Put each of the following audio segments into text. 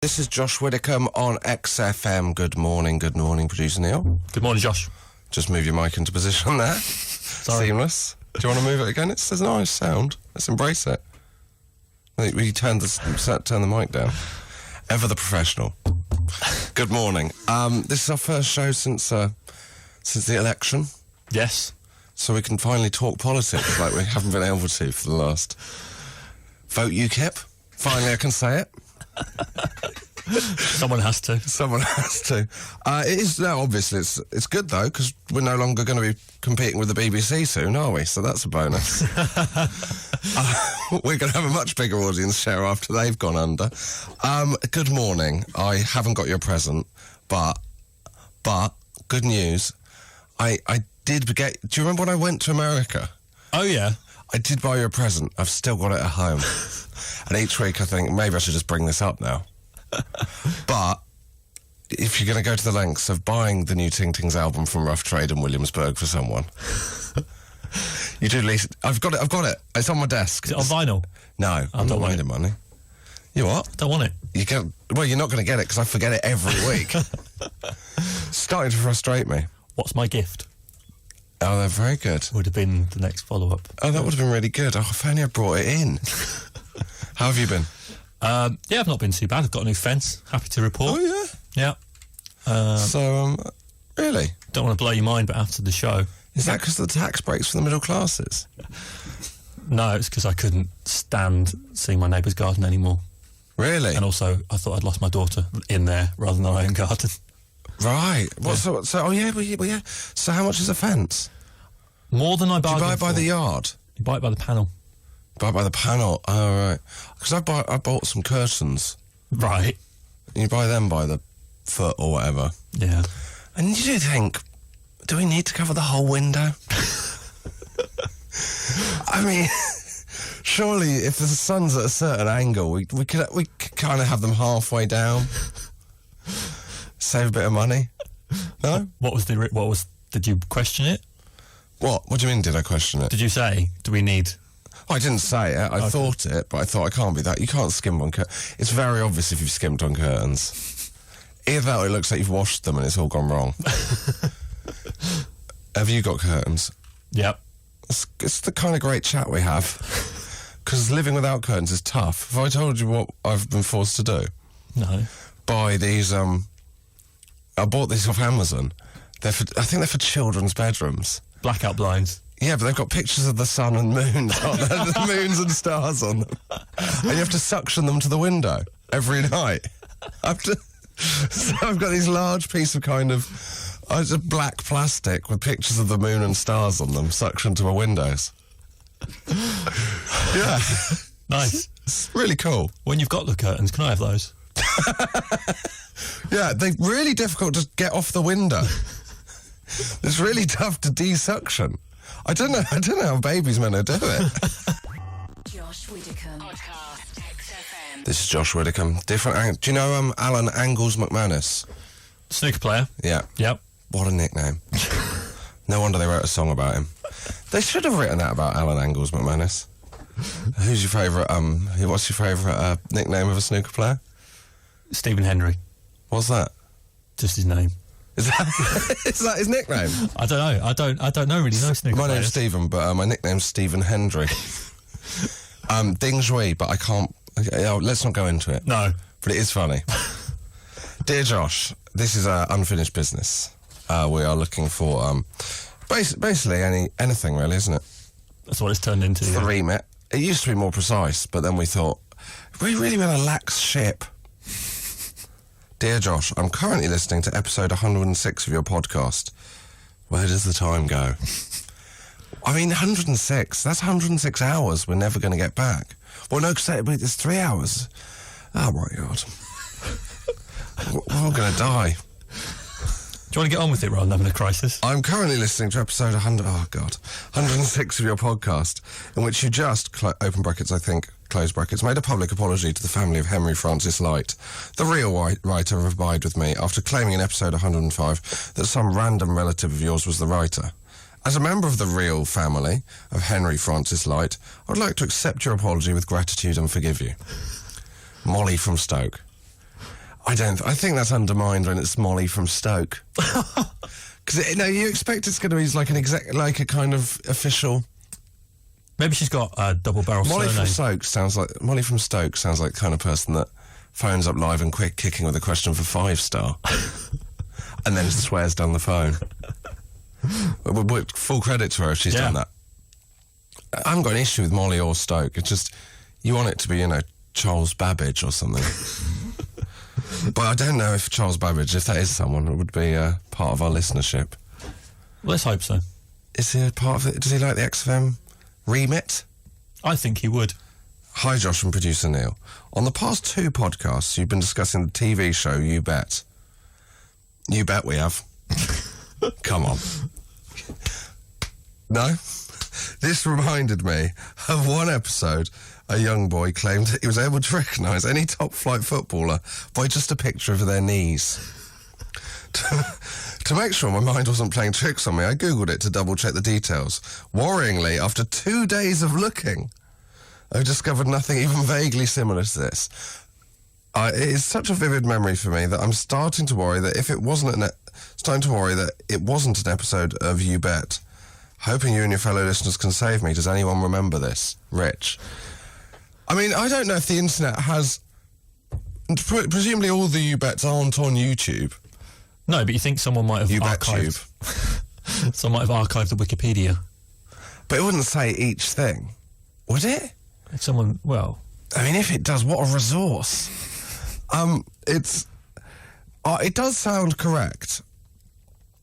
This is Josh Widdicombe on XFM. Good morning, producer Neil. Good morning, Josh. Just move your mic into position there. Sorry. Seamless. Do you want to move it again? It's a nice sound. Let's embrace it. We turn the mic down. Ever the professional. Good morning. This is our first show since the election. Yes. So we can finally talk politics like we haven't been able to for the last... Vote UKIP. Finally I can say it. Someone has to. Someone has to. It is now, obviously, it's good, though, because we're no longer going to be competing with the BBC soon, are we? So that's a bonus. We're going to have a much bigger audience share after they've gone under. Good morning. I haven't got your present, but good news. I did get... Do you remember when I went to America? Oh, yeah. I did buy you a present. I've still got it at home. And each week I think, maybe I should just bring this up now. But if you're going to go to the lengths of buying the new Ting Tings album from Rough Trade in Williamsburg for someone, you do at least... I've got it. It's on my desk. Is it on vinyl? No, I'm not minding money. You what? Don't want it. Well, you're not going to get it because I forget it every week. Starting to frustrate me. What's my gift? Oh, they're very good. Would have been the next follow-up. Oh, that would have been really good. Oh, if only I brought it in. How have you been? Yeah, I've not been too bad. I've got a new fence. Happy to report. Oh, yeah? Yeah. Really? Don't want to blow your mind, but after the show... Is that because of the tax breaks for the middle classes? No, it's because I couldn't stand seeing my neighbour's garden anymore. Really? And also, I thought I'd lost my daughter in there rather than my own garden. Right. So how much is a fence? More than I bargained Do you buy it by for. the yard? You buy it by the panel. Buy it by the panel? Oh, right. Because I bought some curtains. Right. You buy them by the foot or whatever. Yeah. And you do think, do we need to cover the whole window? I mean, surely if the sun's at a certain angle, we could kind of have them halfway down. Save a bit of money. No? Did you question it? What do you mean, did I question it? Did you say, do we need... I didn't say it. I thought it, but I thought I can't be that. You can't skim on curtains. It's very obvious if you've skimmed on curtains. Either that or it looks like you've washed them and it's all gone wrong. Have you got curtains? Yep. It's the kind of great chat we have. Because living without curtains is tough. Have I told you what I've been forced to do? No. Buy these, I bought these off Amazon. I think they're for children's bedrooms. Blackout blinds. Yeah, but they've got pictures of the sun and moons on them, the moons and stars on them. And you have to suction them to the window every night. So I've got these large piece of kind of black plastic with pictures of the moon and stars on them suctioned to my windows. Yeah. Nice. It's really cool. When you've got the curtains, can I have those? Yeah, they're really difficult to get off the window. It's really tough to de-suction. I don't know how babies meant to do it. Josh Widdicombe. Podcast XFM. This is Josh Widdicombe. Different. Do you know Alan Angles McManus? Snooker player. Yeah. Yep. What a nickname. No wonder they wrote a song about him. They should have written that about Alan Angles McManus. Who's your favourite? What's your favourite nickname of a snooker player? Stephen Hendry. What's that? Just his name. Is that his nickname? I don't know. I don't know snooker My players. name's Stephen, but my nickname's Stephen Hendry. Ding Zhui, but I can't... let's not go into it. No. But it is funny. Dear Josh, this is unfinished business. We are looking for basically anything really, isn't it? That's what it's turned into. The remit. It used to be more precise, but then we thought, we really want a lax ship. Dear Josh, I'm currently listening to episode 106 of your podcast. Where does the time go? I mean, 106, that's 106 hours we're never going to get back. Well, no, because it's 3 hours. Oh, my God. We're all going to die. Do you want to get on with it rather than having a crisis? I'm currently listening to episode 106 of your podcast, in which you just, open brackets, I think, close brackets, made a public apology to the family of Henry Francis Lycett, the real writer of Abide With Me, after claiming in episode 105 that some random relative of yours was the writer. As a member of the real family of Henry Francis Lycett, I would like to accept your apology with gratitude and forgive you. Molly from Stoke. I think that's undermined when it's Molly from Stoke. Because you expect it's going to be like a kind of official. Maybe she's got a double-barrel Molly surname. Molly from Stoke sounds like the kind of person that phones up live and quick kicking with a question for 5-star, and then swears down the phone. Full credit to her if she's done that. I haven't got an issue with Molly or Stoke. It's just you want it to be, Charles Babbage or something. But I don't know if Charles Babbage, if that is someone, it would be part of our listenership. Let's hope so. Is he a part of it? Does he like the XFM remit? I think he would. Hi, Josh and producer Neil. On the past 2 podcasts, you've been discussing the TV show You Bet. You bet we have. Come on. No? This reminded me of one episode. A young boy claimed he was able to recognise any top-flight footballer by just a picture of their knees. To make sure my mind wasn't playing tricks on me, I googled it to double-check the details. Worryingly, after 2 days of looking, I discovered nothing even vaguely similar to this. It is such a vivid memory for me that I'm starting to worry that it wasn't an episode of You Bet. Hoping you and your fellow listeners can save me. Does anyone remember this? Rich. I mean, I don't know if the internet has... Presumably all the You Bets aren't on YouTube. No, but you think someone might have You archived... Someone might have archived the Wikipedia. But it wouldn't say each thing, would it? If someone... Well... I mean, if it does, what a resource. It does sound correct.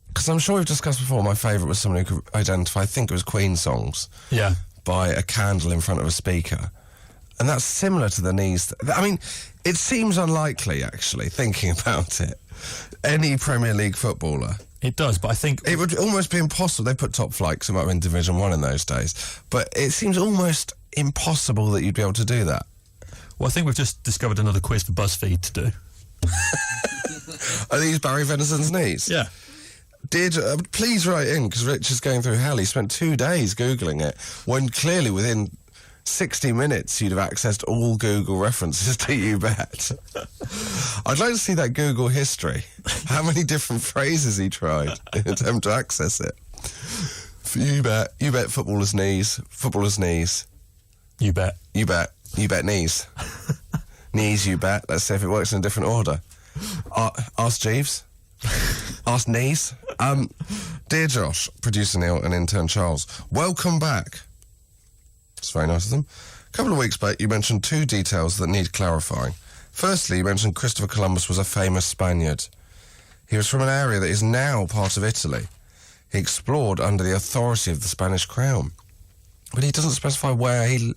Because I'm sure we've discussed before, my favourite was someone who could identify, I think it was Queen songs. Yeah. By a candle in front of a speaker. And that's similar to the knees. I mean, it seems unlikely, actually, thinking about it. Any Premier League footballer. It does, but I think... It would almost be impossible. They put top flight because it might have been Division 1 in those days. But it seems almost impossible that you'd be able to do that. Well, I think we've just discovered another quiz for BuzzFeed to do. Are these Barry Venison's knees? Yeah. Please write in, because Rich is going through hell. He spent 2 days Googling it, when clearly within 60 minutes you'd have accessed all Google references to You Bet. I'd like to see that Google history. How many different phrases he tried in an attempt to access it. You bet footballers' knees. You bet. You bet knees. Knees, you bet. Let's see if it works in a different order. Ask Jeeves. Ask knees. Dear Josh, producer Neil and intern Charles, welcome back. It's very nice of them. A couple of weeks back, you mentioned 2 details that need clarifying. Firstly, you mentioned Christopher Columbus was a famous Spaniard. He was from an area that is now part of Italy. He explored under the authority of the Spanish crown. But he doesn't specify where he...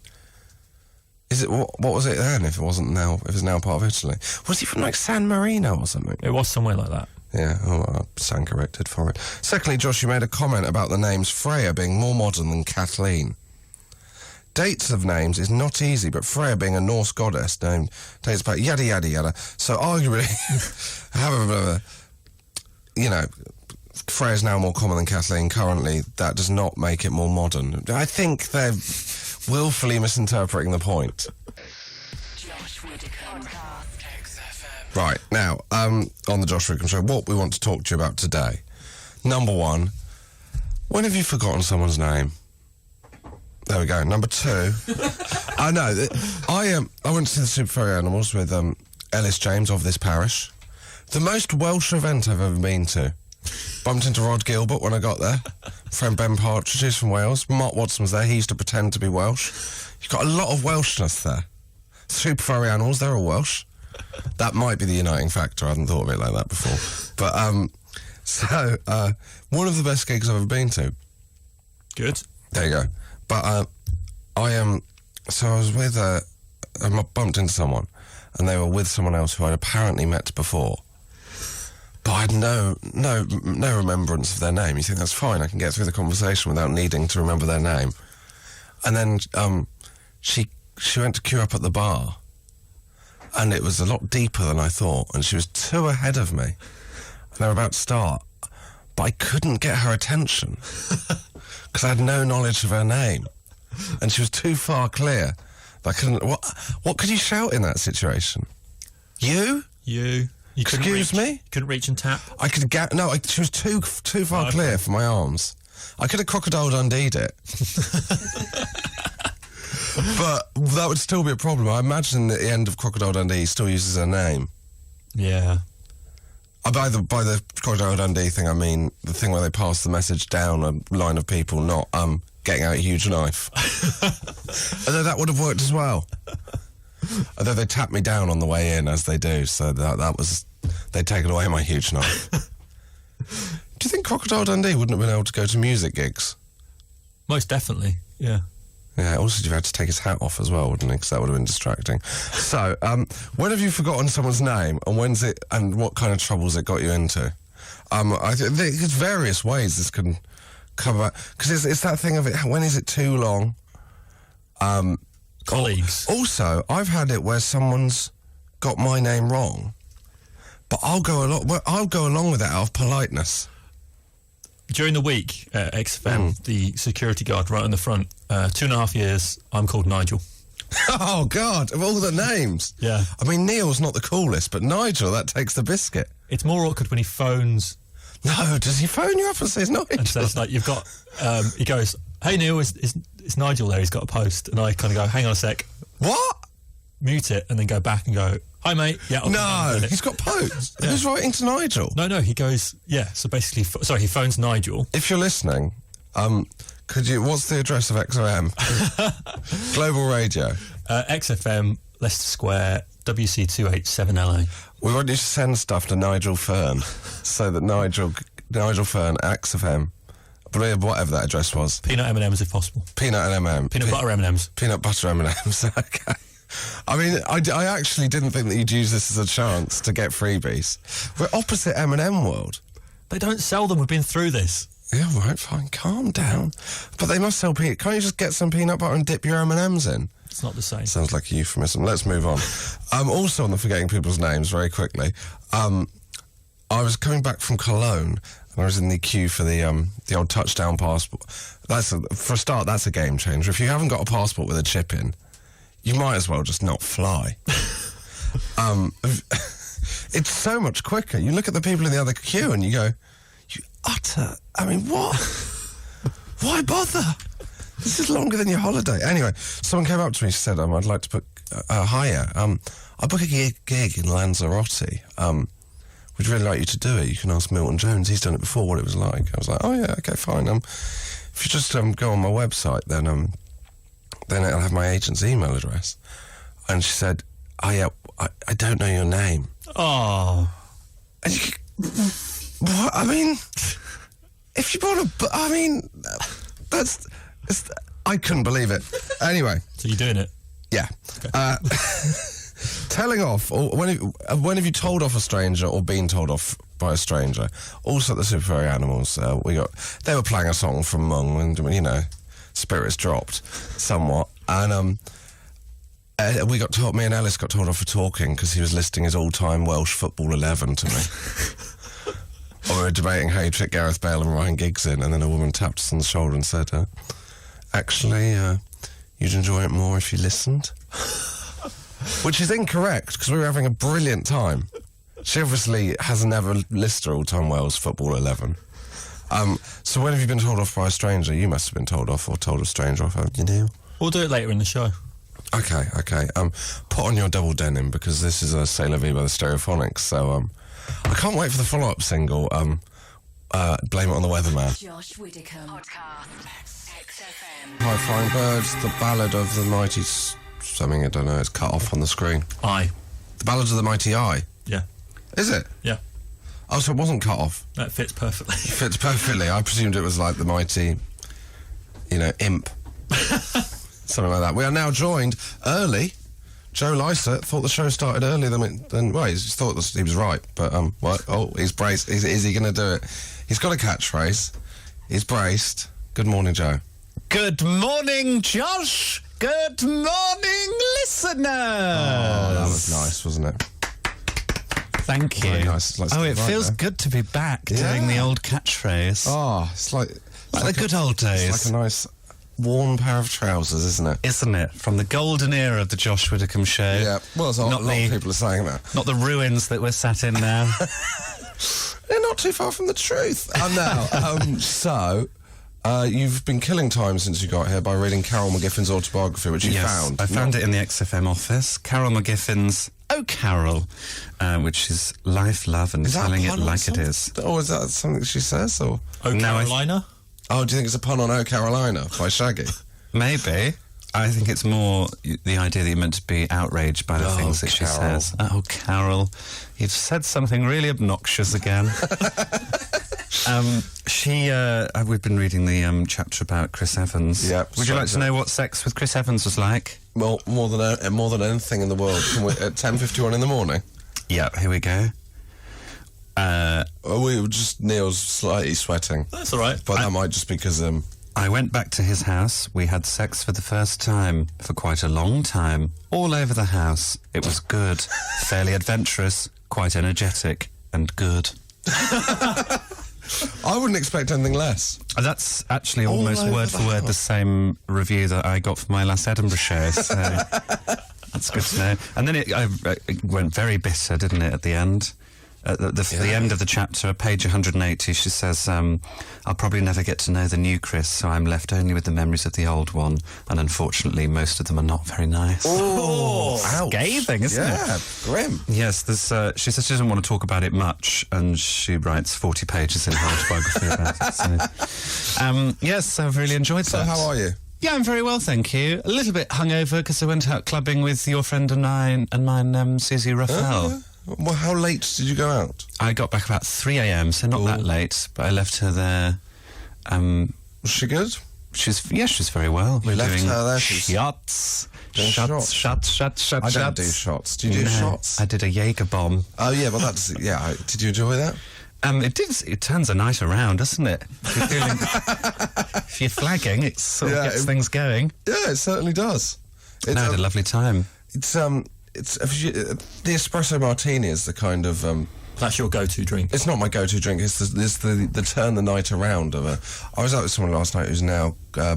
Is it... What was it then, if it wasn't now... If it's now part of Italy? Was he from, San Marino or something? It was somewhere like that. Yeah, I stand corrected for it. Secondly, Josh, you made a comment about the names Freya being more modern than Kathleen. Dates of names is not easy, but Freya being a Norse goddess name dates back yada yada yada. So arguably, however, Freya's now more common than Kathleen currently. That does not make it more modern. I think they're willfully misinterpreting the point. Josh Widdicombe. XFM. Right, now, on the Josh Widdicombe Show, what we want to talk to you about today. Number 1, when have you forgotten someone's name? There we go. Number 2, I know. I went to see the Super Furry Animals with Ellis James of this parish. The most Welsh event I've ever been to. Bumped into Rod Gilbert when I got there. Friend Ben Partridge is from Wales. Mark Watson was there. He used to pretend to be Welsh. You've got a lot of Welshness there. Super Furry Animals, they're all Welsh. That might be the uniting factor. I hadn't thought of it like that before. But, one of the best gigs I've ever been to. Good. There you go. But so I was with, I bumped into someone, and they were with someone else who I'd apparently met before. But I had no remembrance of their name. You think that's fine? I can get through the conversation without needing to remember their name. And then she went to queue up at the bar, and it was a lot deeper than I thought. And she was 2 ahead of me, and they were about to start, but I couldn't get her attention because I had no knowledge of her name, and she was too far clear. I couldn't. What could you shout in that situation? You? Excuse me? Couldn't reach and tap? I could get... No, she was too far clear for my arms. I could have Crocodile Dundee'd it. But that would still be a problem. I imagine at the end of Crocodile Dundee, he still uses her name. Yeah. By the Crocodile Dundee thing, I mean the thing where they pass the message down a line of people, not getting out a huge knife. Although that would have worked as well. Although they tapped me down on the way in, as they do, so that was... They'd taken away my huge knife. Do you think Crocodile Dundee wouldn't have been able to go to music gigs? Most definitely, yeah. Yeah, also you had to take his hat off as well, wouldn't he? Because that would have been distracting. So, when have you forgotten someone's name, and when's it, and what kind of troubles it got you into? I think there's various ways this can come about, because it's that thing of it. When is it too long? Colleagues. Also, I've had it where someone's got my name wrong, but I'll go along with it out of politeness. During the week at XFM, the security guard right on the front, 2.5 years, I'm called Nigel. Oh, God, of all the names. Yeah. I mean, Neil's not the coolest, but Nigel, that takes the biscuit. It's more awkward when he phones. No, does he phone you up and says Nigel? And says, like, you've got, he goes, hey, Neil, is Nigel there? He's got a post. And I kind of go, hang on a sec. What? Mute it and then go back and go, hi, mate. Yeah. No, he's got posts. Yeah. Who's writing to Nigel? No, he goes, yeah. So basically, he phones Nigel. If you're listening, what's the address of XFM? Global Radio. XFM, Leicester Square, WC287LA. We want you to send stuff to Nigel Fern, so that Nigel Fern, XFM, whatever that address was. Peanut M&Ms if possible. Peanut and M&M. Peanut butter M&Ms. Peanut butter M&Ms, okay. I mean, I actually didn't think that you'd use this as a chance to get freebies. We're opposite M&M world. They don't sell them, we've been through this. Yeah, right, fine, calm down. But they must sell peanut... Can't you just get some peanut butter and dip your M&Ms in? It's not the same. Sounds like a euphemism. Let's move on. Also on the forgetting people's names, very quickly, I was coming back from Cologne, and I was in the queue for the old touchdown passport. For a start, that's a game changer. If you haven't got a passport with a chip in, you might as well just not fly. It's so much quicker. You look at the people in the other queue and you go, I mean, what? Why bother? This is longer than your holiday. Anyway, someone came up to me and said, I'd like to book hire. I book a gig in Lanzarote. We'd really like you to do it. You can ask Milton Jones. He's done it before, what it was like. I was like, oh, yeah, okay, fine. If you just go on my website, then it'll have my agent's email address. And she said, oh, yeah, I don't know your name. Oh. And what? I mean, if you want to... I mean, I couldn't believe it. Anyway. So you're doing it? Yeah. Okay. Telling off, or when have you told off a stranger or been told off by a stranger? Also at the Super Furry Animals, they were playing a song from Mung, and, spirits dropped somewhat. And me and Ellis got told off for talking because he was listing his all-time Welsh football 11 to me. Or we were debating how you'd fit Gareth Bale and Ryan Giggs in, and then a woman tapped us on the shoulder and said, actually, you'd enjoy it more if you listened. Which is incorrect, because we were having a brilliant time. She obviously has never listed her all-time Wales football 11. So when have you been told off by a stranger? You must have been told off or told a stranger off, haven't you, Neil? We'll do it later in the show. Okay. Put on your double denim, because this is a C'est La Vie by the Stereophonics, so I can't wait for the follow-up single, Blame It on the Weatherman. Josh Widdicombe. Podcast. XFM. Hi, Flying Birds, the ballad of the mighty... something, I don't know, it's cut off on the screen. Eye. The Ballad of the Mighty Eye? Yeah. Is it? Yeah. Oh, so it wasn't cut off? That fits perfectly. It fits perfectly. I presumed it was like the mighty, imp. Something like that. We are now joined early. Joe Lycett thought the show started earlier than well, he thought he was right, but, what? Oh, he's braced. Is he going to do it? He's got a catchphrase. He's braced. Good morning, Joe. Good morning, Josh. Good morning, listeners. Oh, that was nice, wasn't it? Thank you. Very nice. Like it feels good to be back doing the old catchphrase. Oh, it's like the good old days. It's like a nice worn pair of trousers, isn't it? Isn't it? From the golden era of the Josh Widdicombe show. Yeah, well, a lot of people are saying that. Not the ruins that we're sat in now. They're not too far from the truth. You've been killing time since you got here by reading Carol McGiffin's autobiography, which you found. I found it in the XFM office. Carol McGiffin's Oh Carol, which is life, love, and telling it like it is. Oh, is that something she says? Or Oh, Carolina? Oh, do you think it's a pun on Oh Carolina by Shaggy? Maybe. I think it's more the idea that you're meant to be outraged by the things that she says. Oh, Carol, you've said something really obnoxious again. We've been reading the chapter about Chris Evans. Yep. Would you like to know what sex with Chris Evans was like? Well, more than anything in the world. Can we, at 10:51 in the morning? Yeah, here we go. We were just Neil's slightly sweating. That's all right. But that might just be because I went back to his house. We had sex for the first time for quite a long time, all over the house. It was good, fairly adventurous, quite energetic, and good. I wouldn't expect anything less. That's actually almost word for word the same review that I got for my last Edinburgh show, so that's good to know. And then it went very bitter, didn't it, at the end? At the end of the chapter, page 180, she says, I'll probably never get to know the new Chris, so I'm left only with the memories of the old one, and unfortunately most of them are not very nice. Oh, scathing, isn't it? Yeah, grim. Yes, she says she doesn't want to talk about it much, and she writes 40 pages in her autobiography about it. So. Yes, I've really enjoyed that. So how are you? Yeah, I'm very well, thank you. A little bit hungover because I went out clubbing with your friend and mine, Susie Raphael. Well, how late did you go out? I got back about 3 a.m, so not that late, but I left her there. Was she good? She's very well. We left her there. Shots. Shots. I don't do shots. Do you do shots? I did a Jaeger bomb. Oh, yeah, well, that's... Yeah, did you enjoy that? It turns a night around, doesn't it? If you're flagging, it sort of gets things going. Yeah, it certainly does. I had a lovely time. The espresso martini is the kind of... That's your go-to drink. It's not my go-to drink. It's the turn the night around of a... I was out with someone last night who's now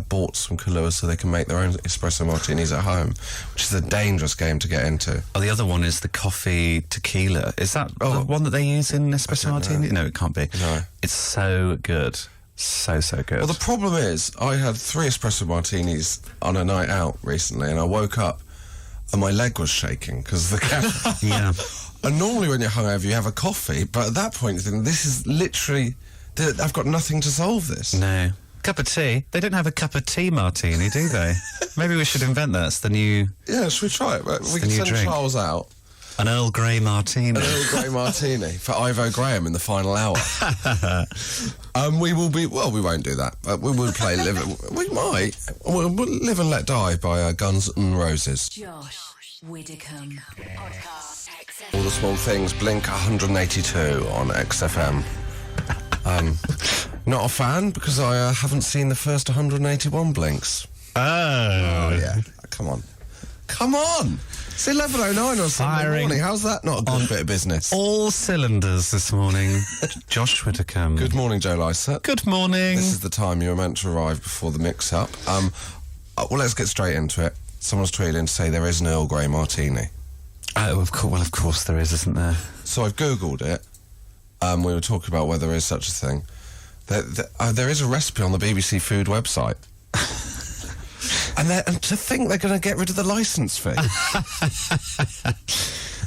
bought some Kahlua so they can make their own espresso martinis at home, which is a dangerous game to get into. Oh, the other one is the coffee tequila. Is that the one that they use in espresso martini? No, it can't be. No. It's so good. So good. Well, the problem is I had 3 espresso martinis on a night out recently, and I woke up and my leg was shaking because the caffeine. Yeah. And normally when you're hungover, you have a coffee, but at that point, you think, this is literally... I've got nothing to solve this. No. Cup of tea? They don't have a cup of tea martini, do they? Maybe we should invent that. It's the new... Yeah, should we try it? We can send drink. Charles out. An Earl Grey martini. An Earl Grey martini for Ivo Graham in the final hour. We will be... Well, we won't do that. We will play We might. We'll Live and Let Die by Guns N' Roses. Josh Widdicombe. Podcast XFM. All the small things. Blink 182 on XFM. Not a fan because I haven't seen the first 181 blinks. Oh, yeah. Come on. It's 11:09 on Sunday morning. How's that not a good bit of business? All cylinders this morning. Josh Widdicombe. Good morning, Joe Lycett. Good morning. This is the time you were meant to arrive before the mix-up. Well, let's get straight into it. Someone's tweeted in to say there is an Earl Grey martini. Oh, of course. Well, of course there is, isn't there? So I've Googled it. We were talking about whether there is such a thing. There is a recipe on the BBC Food website. And to think they're going to get rid of the licence fee.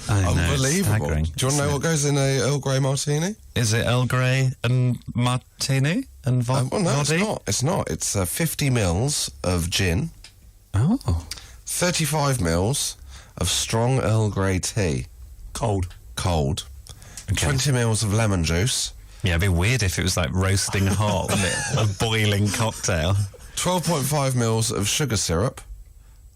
Unbelievable. Do you want to know what goes in a Earl Grey martini? Is it Earl Grey and martini and vodka? Well, no, it's not. It's not. It's 50 mils of gin. Oh. 35 mils of strong Earl Grey tea. Cold. Okay. 20 mils of lemon juice. Yeah, it'd be weird if it was like roasting hot, wouldn't it? A boiling cocktail. 12.5 mils of sugar syrup,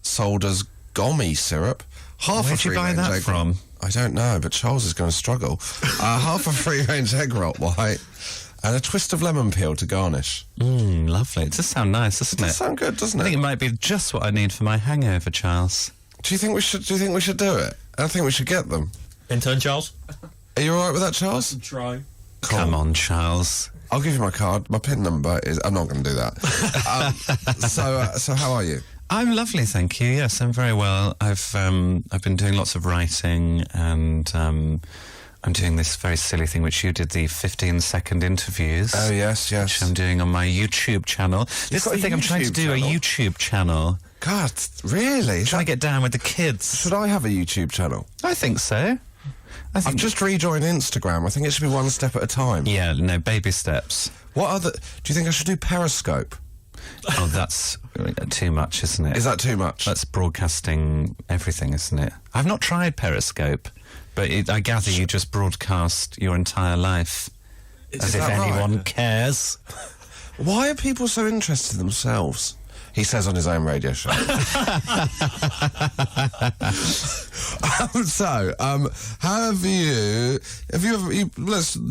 sold as gummy syrup. Where'd you buy that from? I don't know, but Charles is going to struggle. Half a free-range egg roll white, and a twist of lemon peel to garnish. Lovely. It does sound nice, doesn't it? It does sound good, doesn't it? I think it might be just what I need for my hangover, Charles. Do you think we should do it? I think we should get them. Intern Charles? Are you all right with that, Charles? Try. Cool. Come on, Charles. I'll give you my card. My PIN number is... I'm not going to do that. So how are you? I'm lovely, thank you. Yes, I'm very well. I've been doing lots of writing, and I'm doing this very silly thing which you did, the 15-second interviews. Oh, yes. Which I'm doing on my YouTube channel. This is the thing, I'm trying to do a YouTube channel. God, really? Trying to get down with the kids. Should I have a YouTube channel? I think so. I've just rejoined Instagram. I think it should be one step at a time. Yeah, no, baby steps. What other... Do you think I should do Periscope? Oh, that's too much, isn't it? Is that too much? That's broadcasting everything, isn't it? I've not tried Periscope, but I gather you just broadcast your entire life. As if anyone cares. Why are people so interested in themselves? He says on his own radio show. Have you ever...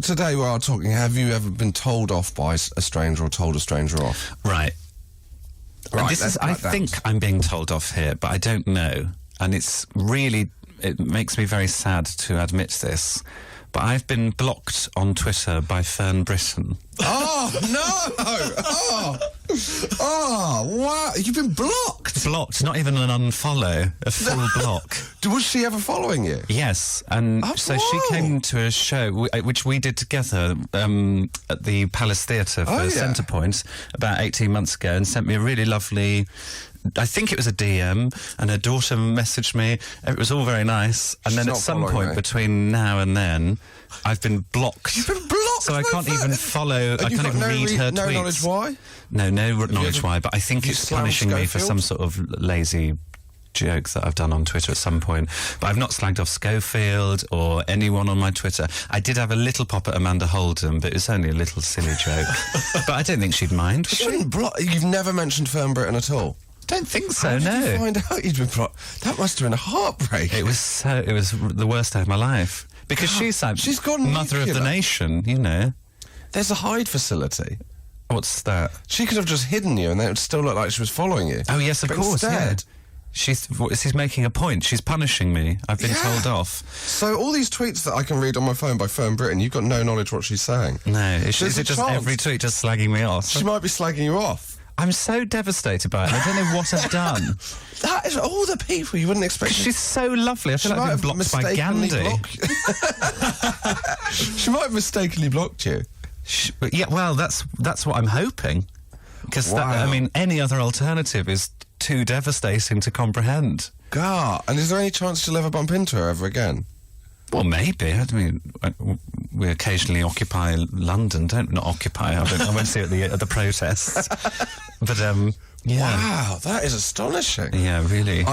today we are talking, have you ever been told off by a stranger or told a stranger off? Right. Right, I think I'm being told off here, but I don't know. And it makes me very sad to admit this. But I've been blocked on Twitter by Fern Britton. Oh, no! Oh, wow. You've been blocked? Blocked, not even an unfollow, a full block. Was she ever following you? Yes, and so she came to a show which we did together at the Palace Theatre for Centrepoint about 18 months ago, and sent me a really lovely... I think it was a DM, and her daughter messaged me. It was all very nice. And then at some point between now and then, I've been blocked. You've been blocked? So I can't even follow, I can't even read her tweets. No knowledge why? No knowledge why, but I think it's punishing me for some sort of lazy joke that I've done on Twitter at some point. But I've not slagged off Schofield or anyone on my Twitter. I did have a little pop at Amanda Holden, but it was only a little silly joke. But I don't think she'd mind. You've never mentioned Fern Britton at all? Don't think so. How did you find out you'd been blocked? That must have been a heartbreak. It was the worst day of my life, because she's gone mother nuclear. Of the nation, you know. There's a hide facility. What's that? She could have just hidden you, and then it would still look like she was following you. Oh yes, of course. Instead, she's making a point. She's punishing me. I've been told off. So all these tweets that I can read on my phone by Fern Britton, you've got no knowledge what she's saying. No, is it just every tweet just slagging me off? She might be slagging you off. I'm so devastated by it. I don't know what I've done. That is all the people you wouldn't expect. She's so lovely. I feel like I've been blocked by Gandhi. She might have mistakenly blocked you. Yeah, well, that's what I'm hoping. Because, any other alternative is too devastating to comprehend. God, and is there any chance you'll ever bump into her ever again? Well, maybe. I mean, we occasionally occupy London, not occupy. I won't see it at the protests. But, yeah. Wow, that is astonishing. Yeah, really.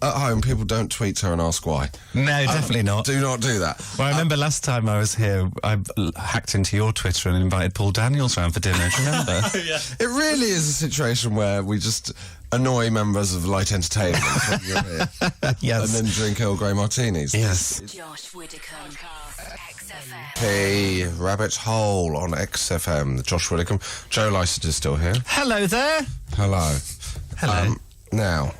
At home, people don't tweet her and ask why. No, definitely not. Do not do that. Well, I remember last time I was here, I hacked into your Twitter and invited Paul Daniels round for dinner. Do you remember? Yeah. It really is a situation where we just annoy members of Light Entertainment when you're here. Yes. And then drink Earl Grey martinis. Yes. Josh Widdicombe, XFM. Hey, Rabbit Hole on XFM. Josh Widdicombe. Joe Lycett is still here. Hello there. Hello. Hello. Now,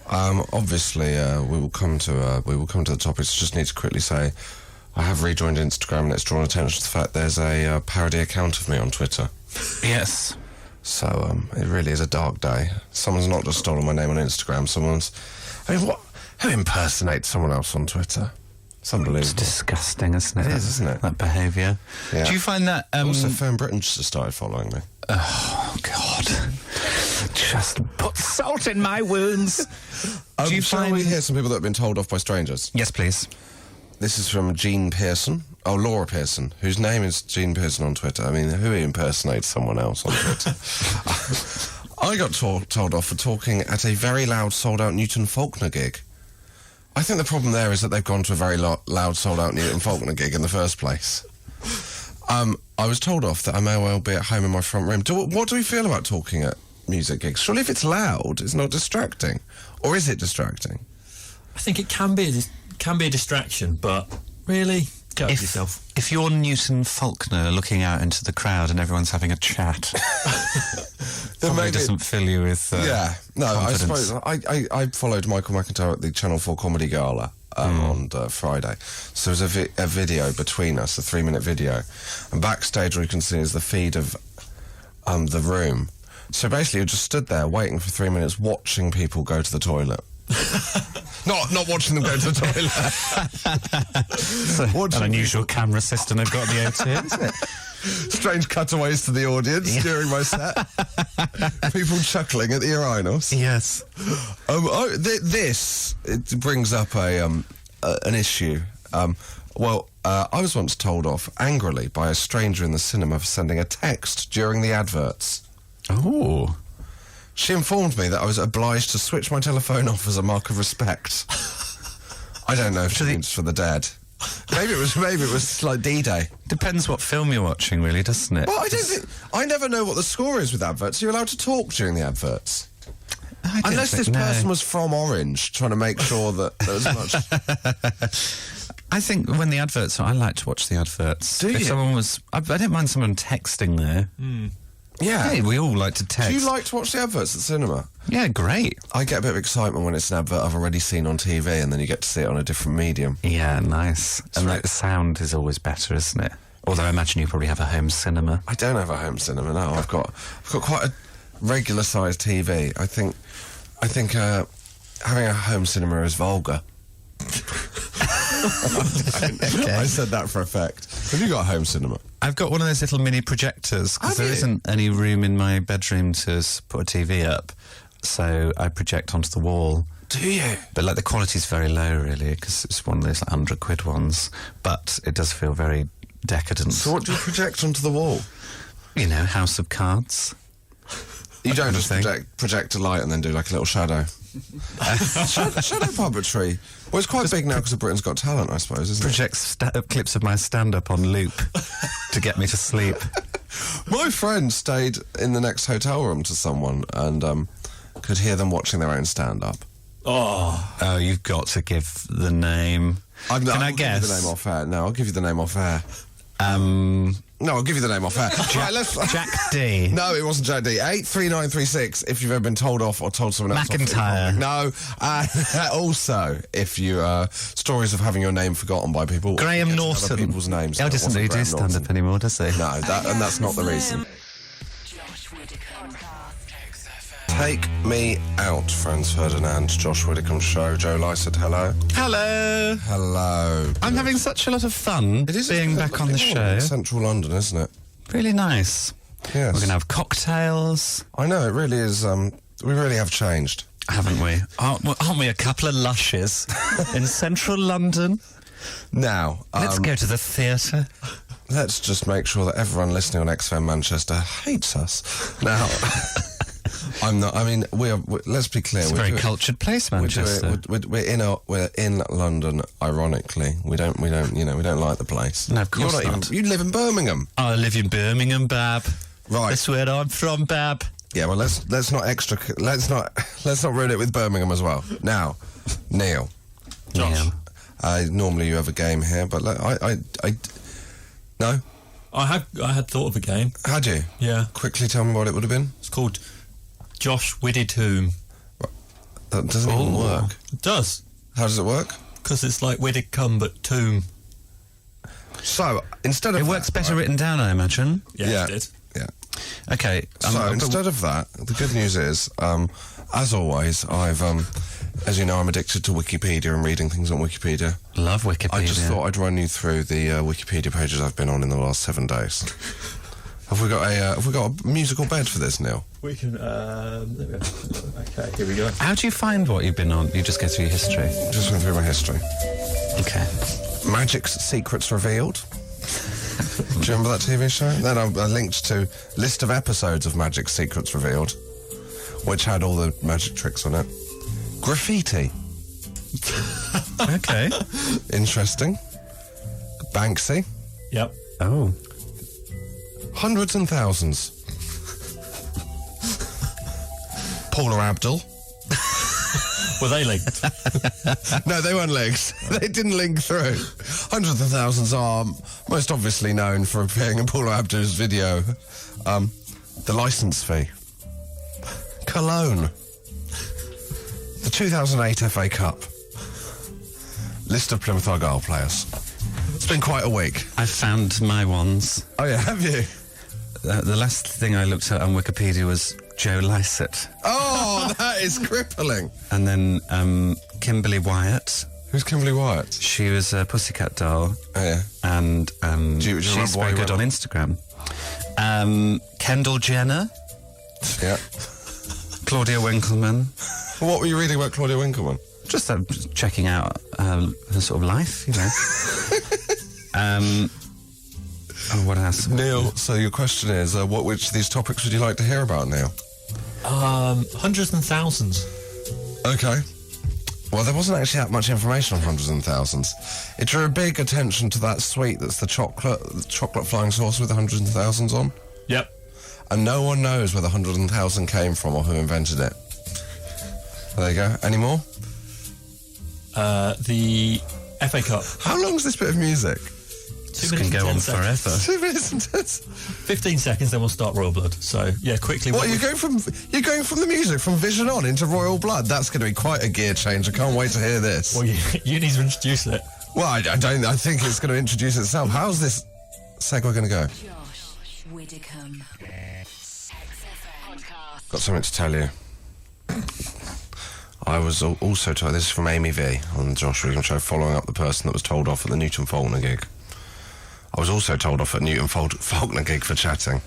obviously, we will come to the topics. Just need to quickly say, I have rejoined Instagram, and it's drawn attention to the fact there's a parody account of me on Twitter. Yes. So it really is a dark day. Someone's not just stolen my name on Instagram. Who impersonates someone else on Twitter? It's unbelievable. It's disgusting, isn't it? It is, isn't it? That behaviour. Yeah. Do you find that... Also, Fern Britton just started following me. Oh, God. Just put salt in my wounds. Do you shall we hear some people that have been told off by strangers? Yes, please. This is from Jean Pearson. Oh, Laura Pearson, whose name is Jean Pearson on Twitter. I mean, who impersonates someone else on Twitter? I got told off for talking at a very loud, sold-out Newton Faulkner gig. I think the problem there is that they've gone to a very loud, sold-out Newton Faulkner gig in the first place. I was told off that I may well be at home in my front room. What do we feel about talking at music gigs? Surely if it's loud, it's not distracting. Or is it distracting? I think it can be a distraction, but really, get over yourself. If you're Newton Faulkner looking out into the crowd and everyone's having a chat, probably doesn't fill you with confidence. I suppose I followed Michael McIntyre at the Channel 4 Comedy Gala on Friday. So there's a video between us, a 3-minute video, and backstage all you can see is the feed of the room. So basically, you just stood there waiting for 3 minutes, watching people go to the toilet. not watching them go to the toilet. An unusual camera system they've got at the O2, isn't it? Strange cutaways to the audience during my set. People chuckling at the urinals. Yes. This brings up an issue. I was once told off angrily by a stranger in the cinema for sending a text during the adverts. Oh. She informed me that I was obliged to switch my telephone off as a mark of respect. I don't know if she means for the dead. Maybe it was like D-Day. Depends what film you're watching, really, doesn't it? Well, I never know what the score is with adverts. You're allowed to talk during the adverts. Unless this person was from Orange, trying to make sure that there was much... I think when the adverts are, I like to watch the adverts. Do you? If someone was... I don't mind someone texting there. Yeah. Hey, we all like to text. Do you like to watch the adverts at the cinema? Yeah, great. I get a bit of excitement when it's an advert I've already seen on TV and then you get to see it on a different medium. Yeah, nice. And the sound is always better, isn't it? Although I imagine you probably have a home cinema. I don't have a home cinema, no. I've got quite a regular-sized TV. I think having a home cinema is vulgar. Okay. I said that for effect. Have you got a home cinema? I've got one of those little mini projectors because Have there you? isn't any room in my bedroom to put a TV up, so I project onto the wall. Do you? But like the quality's very low, really, because it's one of those like, £100 ones. But it does feel very decadent. So what do you project onto the wall? You know, House of Cards. You don't just project a light and then do like a little shadow. Shadow puppetry. Well, it's quite big now because of Britain's Got Talent, I suppose, isn't Projects clips of my stand-up on loop to get me to sleep. it? My friend stayed in the next hotel room to someone and could hear them watching their own stand-up. Oh, you've got to give the name. Can I guess? Give you the name off air. No, I'll give you the name off air. No, I'll give you the name off air. Jack D. No, it wasn't Jack D. 83936, if you've ever been told off or told someone else off. McIntyre. No. Also, if you... stories of having your name forgotten by people. Graham forgetting Norton. Other people's names. He No, it doesn't wasn't do Graham stand-up Norton. anymore, does he? No, and that's not the reason. Josh Widdicombe. Take me out, Franz Ferdinand, Josh Widdicombe Show. Joe Lycett, hello. Hello. Hello. I'm having such a lot of fun being back on the show. Central London, isn't it? Really nice. Yes. We're going to have cocktails. I know, it really is. We really have changed. Haven't we? Aren't we a couple of lushes in central London? Now, Let's go to the theatre. let's just make sure that everyone listening on XFM Manchester hates us. Now, I'm not. I mean, let's be clear. It's a very cultured place, Manchester. We're in London. Ironically, we don't like the place. No, of course You're not. You live in Birmingham, I live in Birmingham, Bab. right? That's where I'm from, Bab. Yeah. Well, let's not ruin it with Birmingham as well. Now, Neil. Josh. Yeah. Normally you have a game here, but no. I had thought of a game. Had you? Yeah. Quickly tell me what it would have been. It's called Josh Widdicombe. That doesn't even work. It does. How does it work? Because it's like Widdicombe but tomb. So instead of It works better written down, I imagine. Yeah, it did. Yeah. Okay. So instead of that, the good news is, as always, I've, as you know, I'm addicted to Wikipedia and reading things on Wikipedia. Love Wikipedia. I just thought I'd run you through the Wikipedia pages I've been on in the last 7 days. Have we got a musical bed for this, Neil? We can. There we go. Okay, here we go. How do you find what you've been on? You just go through your history. Just went through my history. Okay. Magic's Secrets Revealed. Do you remember that TV show? Then I linked to list of episodes of Magic's Secrets Revealed, which had all the magic tricks on it. Graffiti. Okay. Interesting. Banksy. Yep. Oh. Hundreds and thousands. Paula Abdul. Were they linked? No, they weren't linked. They didn't link through. Hundreds of thousands are most obviously known for appearing in Paula Abdul's video. The licence fee. Cologne. The 2008 FA Cup. List of Plymouth Argyle players. It's been quite a week. I found my ones. Oh yeah, have you? The last thing I looked at on Wikipedia was Joe Lycett. Oh, that is crippling. And then Kimberly Wyatt. Who's Kimberly Wyatt? She was a pussycat doll. Oh yeah. And do you she's remember why very you good on went Instagram. Kendall Jenner. Yeah. Claudia Winkleman. Well, what were you reading about Claudia Winkleman? Just checking out her sort of life, you know. What else? Neil, so your question is, which of these topics would you like to hear about, Neil? Hundreds and thousands. Okay. Well, there wasn't actually that much information on hundreds and thousands. It drew a big attention to that sweet that's the chocolate flying saucer with the hundreds and thousands on. Yep. And no one knows where the 100,000 came from or who invented it. There you go. Any more? The FA Cup. How long's this bit of music? This can go on forever. 2 minutes and 10 15 seconds, then we'll start Royal Blood. So, yeah, quickly. What, you're going from the music from Vision On into Royal Blood? That's going to be quite a gear change. I can't wait to hear this. Well, you need to introduce it. Well, I think it's going to introduce itself. How's this segue going to go? Josh Widdicombe. XFM. Got something to tell you. I was also told, this is from Amy V on the Josh Widdicombe Show, following up the person that was told off at the Newton Faulkner gig. I was also told off at Newton Faulkner gig for chatting.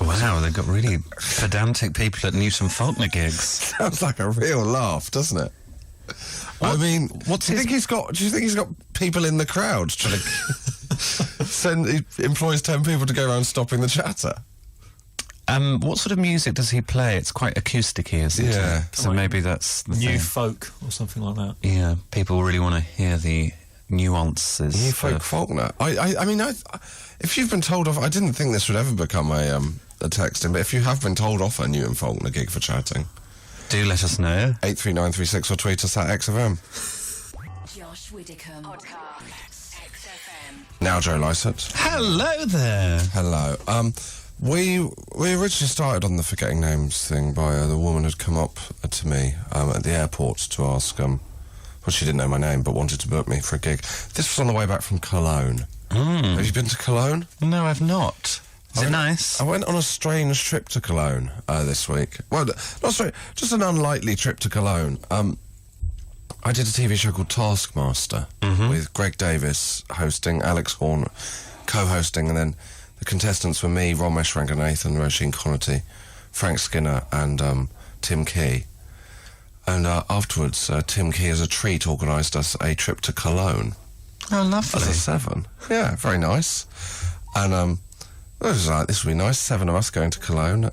Wow, they've got really pedantic people at Newton Faulkner gigs. Sounds like a real laugh, doesn't it? I mean, do you think he's got people in the crowd trying to he employs 10 people to go around stopping the chatter? What sort of music does he play? It's quite acousticy, isn't Yeah. it? So Like maybe that's the New thing. folk or something like that. Yeah, people really want to hear the nuances. New folk Faulkner. I mean, if you've been told off, I didn't think this would ever become a texting, but if you have been told off a Newton Faulkner gig for chatting, Do let us know. 83936 or tweet us at XFM. Josh Widdicombe. Podcast. XFM. Now, Joe Lycett. Hello there. Hello. We originally started on the forgetting names thing by the woman who'd come up to me at the airport to ask, well, she didn't know my name, but wanted to book me for a gig. This was on the way back from Cologne. Have you been to Cologne? No, I've not. Is it nice? I went on a strange trip to Cologne this week. Well, not strange, just an unlikely trip to Cologne. I did a TV show called Taskmaster with Greg Davis hosting, Alex Horn co-hosting, and then the contestants were me, Ramesh Ranganathan, Roisin Connaughton, Frank Skinner, and Tim Key. And afterwards, Tim Key, as a treat, organised us a trip to Cologne. Oh, lovely. As a 7. Yeah, very nice. And it was like, this would be nice, 7 of us going to Cologne.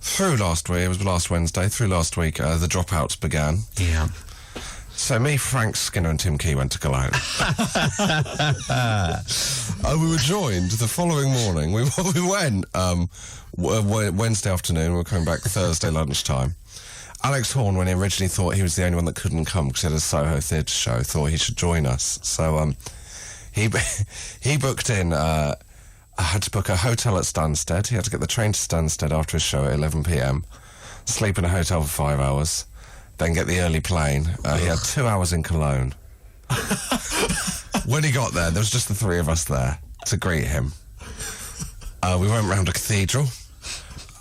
Through last week, it was last Wednesday, through last week, the dropouts began. Yeah. So me, Frank Skinner and Tim Key went to Cologne. We were joined the following morning. We went Wednesday afternoon. We were coming back Thursday lunchtime. Alex Horn, when he originally thought he was the only one that couldn't come because he had a Soho theatre show, thought he should join us. So he booked in. I had to book a hotel at Stansted. He had to get the train to Stansted after his show at 11 p.m. Sleep in a hotel for 5 hours. Then get the early plane. He had 2 hours in Cologne. When he got there was just the 3 of us there to greet him. We went round a cathedral,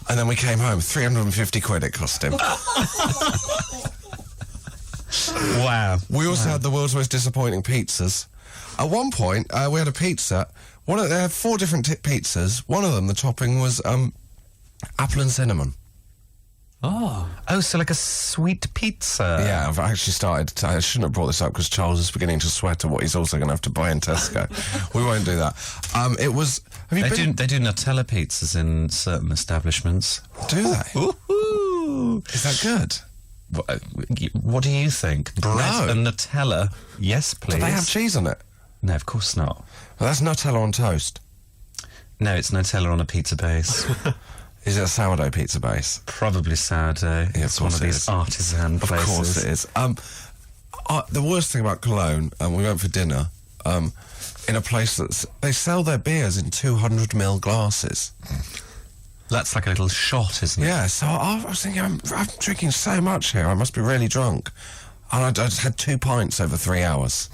and then we came home. 350 quid it cost him. Wow. We also had the world's most disappointing pizzas. At one point, we had a pizza. They had 4 different pizzas. One of them, the topping was apple and cinnamon. Oh, so like a sweet pizza. Yeah, I've actually started. I shouldn't have brought this up because Charles is beginning to sweat at what he's also going to have to buy in Tesco. We won't do that. It was. Have you been? They do Nutella pizzas in certain establishments. Do they? Ooh. Is that good? What do you think? Bread and Nutella? Yes, please. Do they have cheese on it? No, of course not. Well, that's Nutella on toast. No, it's Nutella on a pizza base. Is it a sourdough pizza base? Probably sourdough. Yeah, It's one of these artisan places. Of course it is. The worst thing about Cologne, we went for dinner in a place they sell their beers in 200ml glasses. That's like a little shot, isn't it? Yeah, so I was thinking, I'm drinking so much here, I must be really drunk. And I just had 2 pints over 3 hours.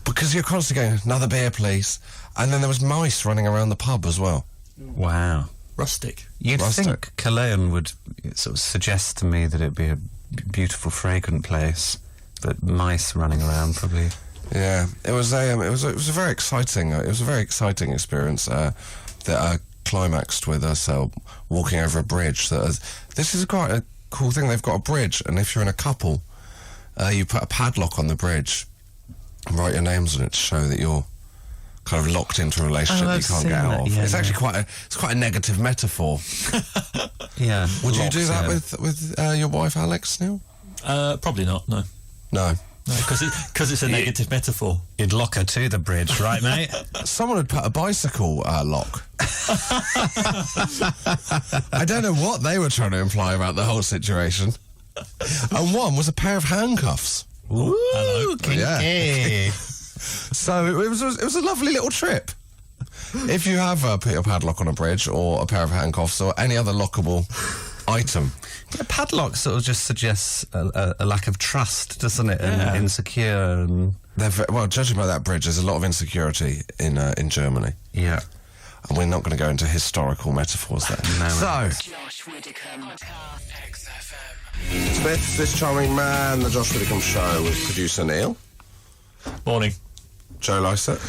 Because you're constantly going, another beer, please. And then there was mice running around the pub as well. Wow. Rustic. You'd Rustic. think Cologne would sort of suggest to me that it'd be a beautiful, fragrant place, but mice running around probably. Yeah, it was a very exciting experience that climaxed with us walking over a bridge. This is quite a cool thing. They've got a bridge, and if you're in a couple, you put a padlock on the bridge and write your names on it to show that you're kind of locked into a relationship that you can't get out of. Yeah, it's actually quite a negative metaphor. Yeah. Would you do that with your wife, Alex, Neil? Probably not, no. No. No, because it's a negative metaphor. You'd lock her to the bridge, right, mate? Someone had put a bicycle lock. I don't know what they were trying to imply about the whole situation. And one was a pair of handcuffs. Ooh, hello. kinky. So it was a lovely little trip. If you have put your padlock on a bridge or a pair of handcuffs or any other lockable item. A padlock sort of just suggests a lack of trust, doesn't it? And insecure. And Well, judging by that bridge, there's a lot of insecurity in Germany. yeah. And we're not going to go into historical metaphors there. No. So, Josh Widdicombe. XFM. Smith, this charming man, the Josh Widdicombe Show with producer Neil. Morning. Joe Lycett.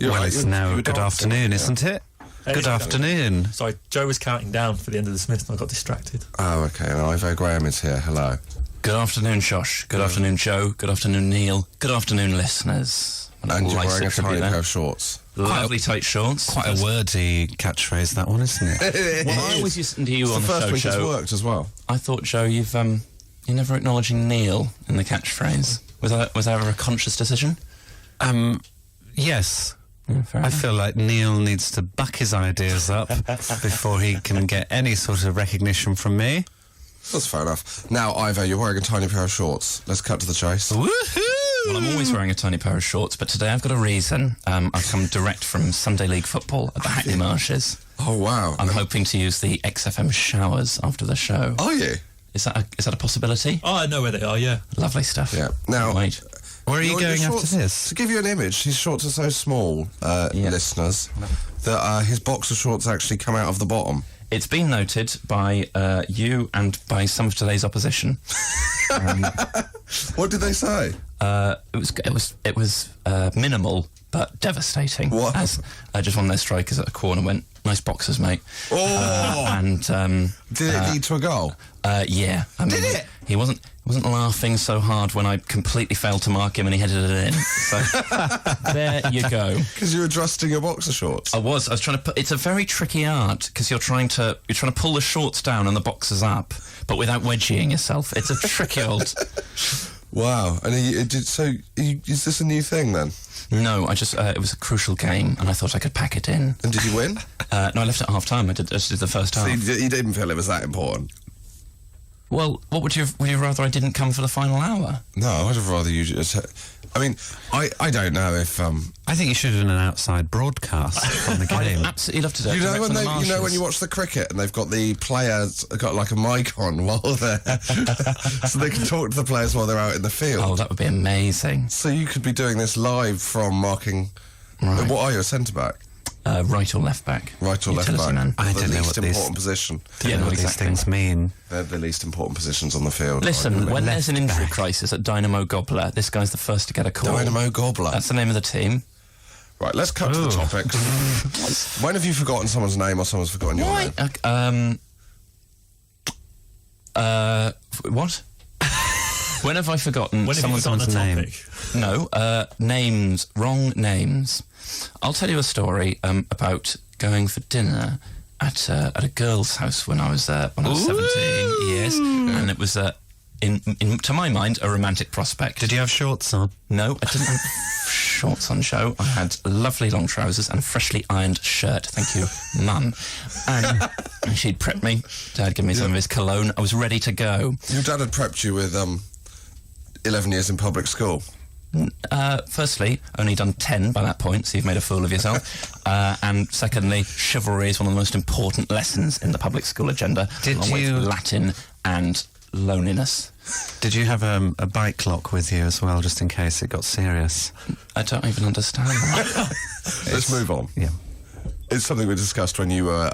Well, it's now you're good dancing, afternoon, yeah. isn't it? It Good is. afternoon. Sorry, Joe was counting down for the end of the Smith and I got distracted. Oh, okay. And Ivo Graham is here. Hello. Good afternoon, Josh. Good afternoon, Joe. Good afternoon, Neil. Good afternoon, listeners. And you're wearing a Lycett tiny tribute pair there. of shorts. Lovely tight shorts. Quite a wordy catchphrase, that one, isn't it? Well, I always listen to you It's on the the first show, week it's Joe. worked as well. I thought, Joe, you're never acknowledging Neil in the catchphrase. Was that ever a conscious decision? Yes. Fair I enough. feel like Neil needs to back his ideas up before he can get any sort of recognition from me. That's fair enough. Now, Ivo, you're wearing a tiny pair of shorts. Let's cut to the chase. Woohoo! Well, I'm always wearing a tiny pair of shorts, but today I've got a reason. I've come direct from Sunday League football at the Hackney Marshes. Oh, wow. I'm hoping to use the XFM showers after the show. Are you? Is that a possibility? Oh, I know where they are, yeah. Lovely stuff. Yeah. Now, Wait. Where are you your going after shorts- this? To give you an image, his shorts are so small, listeners, that his boxer shorts actually come out of the bottom. It's been noted by you and by some of today's opposition. What did they say? It was minimal but devastating. What? As just one of their strikers at a corner went, "Nice boxers, mate." Oh! And Did it lead to a goal? yeah, I mean, Did it? He wasn't laughing so hard when I completely failed to mark him and he headed it in. So there you go. Because you were adjusting your boxer shorts. I was trying to put. It's a very tricky art because you're trying to pull the shorts down and the boxers up, but without wedging yourself. It's a tricky old. Wow. And is this a new thing then? No, I just it was a crucial game and I thought I could pack it in. And did you win? No, I left at half time. I just did the first So half. you didn't feel it was that important? Well, what would you rather I didn't come for the final hour? No, I'd have rather you just... I mean, I don't know if... I think you should have done an outside broadcast from the game. I'd absolutely love to do it. You know, direct when from the you know when marshes. you watch the cricket and they've got the players got like a mic on while they're... so they can talk to the players while they're out in the field. Oh, that would be amazing. So you could be doing this live from marking... Right. What are you, a centre-back? Right or left back? Right or left Utility back? man. I the don't know least what these- important position. Yeah, no, what these exactly. things mean. They're the least important positions on the field. Listen, when there's an injury back. crisis at Dynamo Gobbler, this guy's the first to get a call. Dynamo Gobbler. That's the name of the team. Right, let's cut to the Ooh. topic. When have you forgotten someone's name or someone's forgotten your name? What? When have I forgotten When have you someone's forgotten the name? topic? No, names, wrong names. I'll tell you a story about going for dinner at a girl's house when I was 17. Yes, and it was to my mind a romantic prospect. Did you have shorts on? No, I didn't have shorts on show. I had lovely long trousers and a freshly ironed shirt. Thank you, Mum. And she'd prepped me. Dad gave me some of his cologne. I was ready to go. Your dad had prepped you with 11 years in public school. Firstly, only done 10 by that point, so you've made a fool of yourself. And secondly, chivalry is one of the most important lessons in the public school agenda. Did along with you- Latin and loneliness. Did you have a bike lock with you as well, just in case it got serious? I don't even understand that. Let's move on. Yeah. It's something we discussed when you were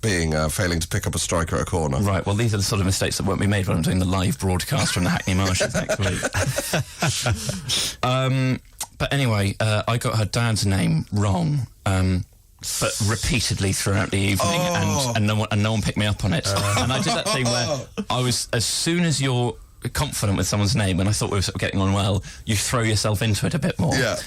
failing to pick up a striker at a corner. Right, well, these are the sort of mistakes that won't be made when I'm doing the live broadcast from the Hackney Marshes next week. But anyway, I got her dad's name wrong, but repeatedly throughout the evening, and no one picked me up on it. And I did that thing where I was, as soon as you're confident with someone's name and I thought we were sort of getting on well, you throw yourself into it a bit more. Yeah.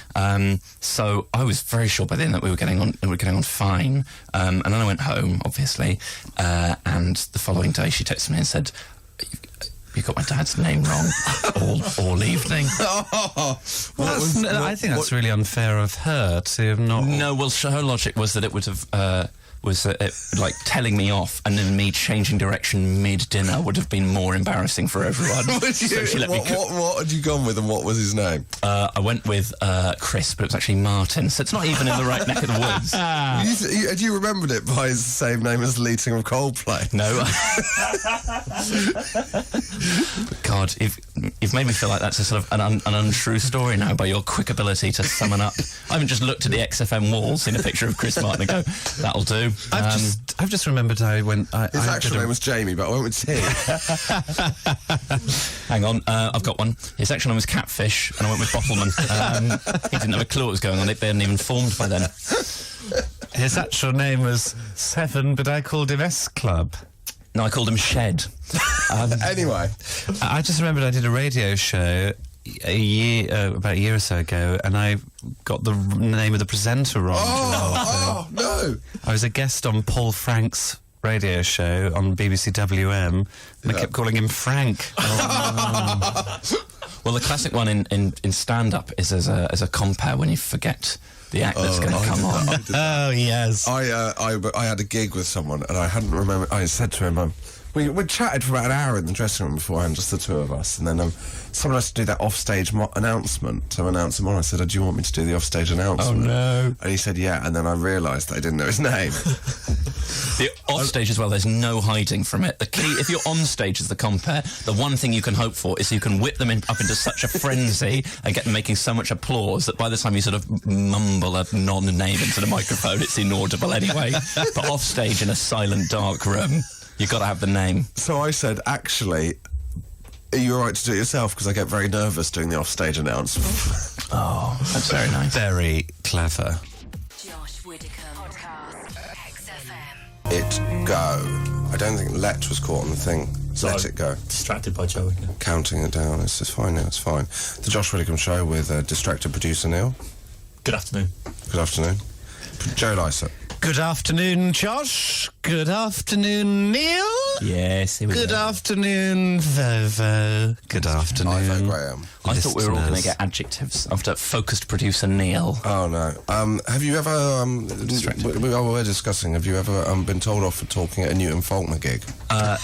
So I was very sure by then that we were getting on fine. And then I went home, obviously, and the following day she texted me and said, "You got my dad's name wrong all evening." I think that's really unfair of her to not... No, well, her logic was that it would have... like telling me off and then me changing direction mid-dinner would have been more embarrassing for everyone. So she let me what had you gone with and what was his name? I went with Chris, but it was actually Martin, so it's not even in the right neck of the woods. Had you remembered it by his same name as the lead singer of Coldplay? No. God, you've made me feel like that's a sort of an untrue story now by your quick ability to summon up. I haven't just looked at the XFM wall, seen a picture of Chris Martin and go, "That'll do." I've just remembered his actual name was Jamie, but I went with T. Hang on, I've got one. His actual name was Catfish, and I went with Bottleman. He didn't have a clue what was going on. They hadn't even formed by then. His actual name was Seven, but I called him S Club. No, I called him Shed. Anyway, I just remembered I did a radio show about a year or so ago, and I got the name of the presenter wrong. No! I was a guest on Paul Frank's radio show on BBC WM, and I kept calling him Frank. Well, the classic one in stand-up is as a compare when you forget the act that's going to come on. Oh, yes. I had a gig with someone, and I hadn't remembered. I said to him, we chatted for about an hour in the dressing room beforehand, just the two of us, and then someone has to do that offstage announcement to announce him on. I said, "Do you want me to do the offstage announcement?" Oh no! And he said, "Yeah." And then I realised that I didn't know his name. The offstage as well. There's no hiding from it. The key, if you're on stage as the compare, the one thing you can hope for is you can whip them up into such a frenzy and get them making so much applause that by the time you sort of mumble a non-name into the microphone, it's inaudible anyway. But offstage in a silent, dark room, you've got to have the name. So I said, "Actually, are you all right to do it yourself? Because I get very nervous doing the offstage announcement." Oh, that's very nice. Very clever. Josh Widdicombe. Podcast. XFM. It go. I don't think Let was caught on the thing. Let it go. Distracted by Joe again. Counting it down. It's fine now. It's fine. The Josh Widdicombe Show with distracted producer Neil. Good afternoon. Good afternoon. Joe Lycett. Good afternoon, Josh. Good afternoon, Neil. Yes, here we Good go. afternoon, Vovo. Good afternoon, Ivo Graham. I thought we were all going to listeners. get adjectives after focused producer Neil. Oh no. Have you ever? We're discussing. Have you ever been told off for talking at a Newton Faulkner gig? No,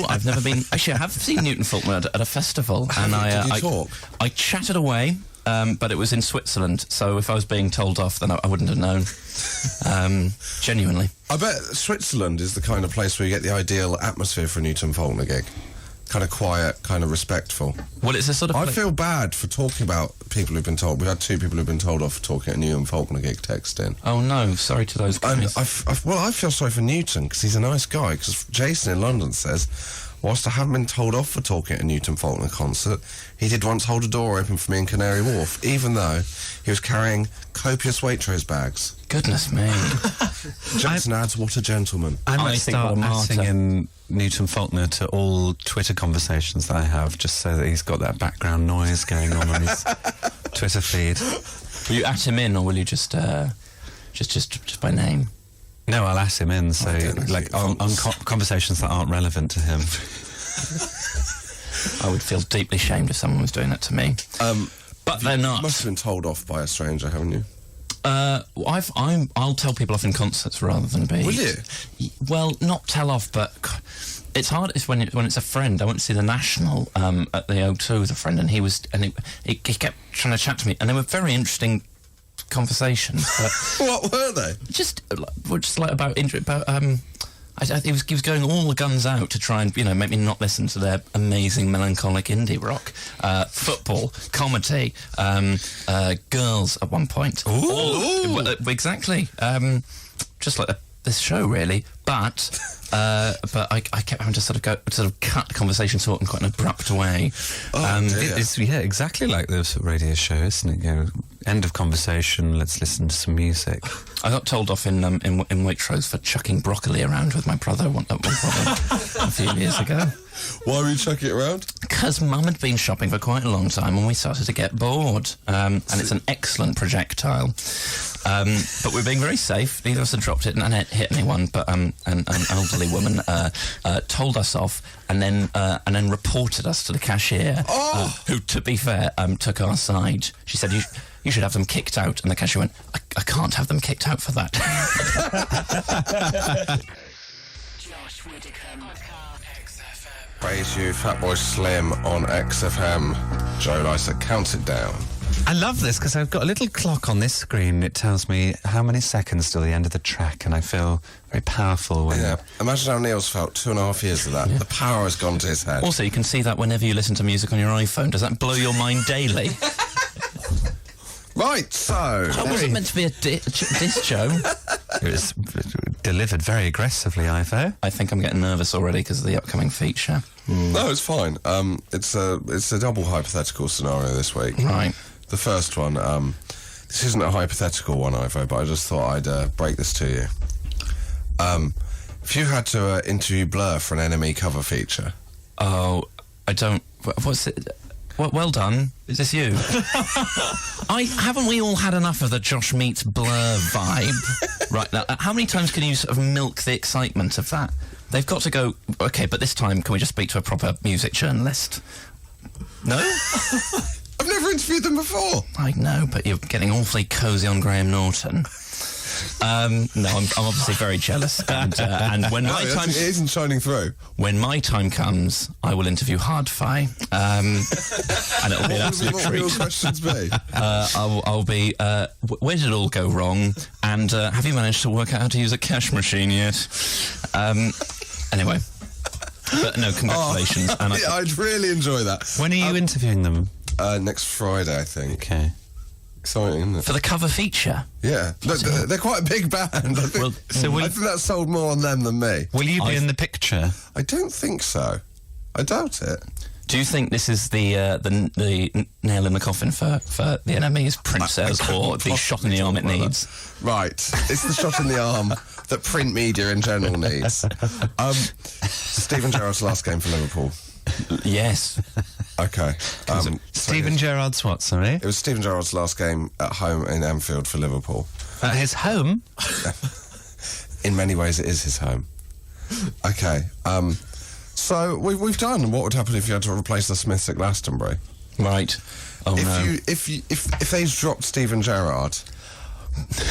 I've never been. Actually, I have seen Newton Faulkner at a festival, and Did you talk? I chatted away. But it was in Switzerland, so if I was being told off, then I wouldn't have known. Genuinely. I bet Switzerland is the kind of place where you get the ideal atmosphere for a Newton Faulkner gig. Kind of quiet, kind of respectful. Well, it's a sort of... I feel bad for talking about people who've been told. We've had two people who've been told off for talking at a Newton Faulkner gig text in. Oh no, sorry to those And guys. I feel sorry for Newton, because he's a nice guy, because Jason in London says, whilst I haven't been told off for talking at a Newton Faulkner concert, he did once hold a door open for me in Canary Wharf, even though he was carrying copious Waitrose bags. Goodness me. Jason adds, what a gentleman. I I might think start what a martyr. adding in Newton Faulkner to all Twitter conversations that I have, just so that he's got that background noise going on his Twitter feed. Will you at him in, or will you just by name? No, I'll ask him in, so goodness. like on conversations that aren't relevant to him. I would feel deeply shamed if someone was doing that to me. But they're not. You must have been told off by a stranger, haven't you? I'll tell people off in concerts rather than be. Will you? Well, not tell off, but it's hard. It's when it's a friend. I went to see the National at the O2 with a friend, and he kept trying to chat to me, and they were very interesting conversations. But What were they? just like about He was going all the guns out to try and, make me not listen to their amazing melancholic indie rock, football, comedy, girls at one point. Ooh. Exactly. Just like this show, really. But I kept having to sort of cut the converation short in quite an abrupt way. It's exactly like this radio show, isn't it? End of conversation. Let's listen to some music. I got told off in Waitrose for chucking broccoli around with my brother at one point a few years ago. Why were you chucking it around? Because Mum had been shopping for quite a long time and we started to get bored. And it's an excellent projectile. But we're being very safe. Neither of us had dropped it and it hit anyone. But an elderly woman told us off and then reported us to the cashier, who, to be fair, took our side. She said, you should have them kicked out. And the cashier went, I can't have them kicked out for that. Josh Widdicombe. Praise you, Fatboy Slim on XFM. Joe Lycett counts it down. I love this because I've got a little clock on this screen. It tells me how many seconds till the end of the track, and I feel very powerful when... Yeah, imagine how Neil's felt 2.5 years of that. Yeah. The power has gone to his head. Also, you can see that whenever you listen to music on your iPhone. Does that blow your mind daily? Right, so... That wasn't meant to be a diss, Joe. It was delivered very aggressively, Ivo. I think I'm getting nervous already because of the upcoming feature. No, it's fine. It's a double hypothetical scenario this week. Right. The first one, this isn't a hypothetical one, Ivo, but I just thought I'd break this to you. If you had to interview Blur for an NME cover feature... Oh, I don't... What's it... Well done. Is this you? Haven't we all had enough of the Josh meets Blur vibe? Right, now, how many times can you sort of milk the excitement of that? They've got to go, OK, but this time can we just speak to a proper music journalist? No? I've never interviewed them before. I know, but you're getting awfully cosy on Graham Norton. No, I'm obviously very jealous. And when my time... It isn't shining through. When my time comes, I will interview Hardfi. And it'll be an absolute treat. What will your questions be? I'll be... where did it all go wrong? And have you managed to work out how to use a cash machine yet? Anyway. But no, congratulations. And I'd really enjoy that. When are you interviewing them? Next Friday, I think. Okay. Exciting, isn't it? For the cover feature? Yeah. Look, they're quite a big band. I think, I think that sold more on them than me. Will you be in the picture? I don't think so. I doubt it. Do you think this is the nail in the coffin for the NME's Princess, or the shot in the arm it needs? Right. It's the shot in the arm that print media in general needs. Steven Gerrard's last game for Liverpool. Yes. Okay. Steven Gerrard's what, sorry? It was Steven Gerrard's last game at home in Anfield for Liverpool. At his home? In many ways, it is his home. Okay. So we've done what would happen if you had to replace the Smiths at Glastonbury. Right. Oh no. If they dropped Steven Gerrard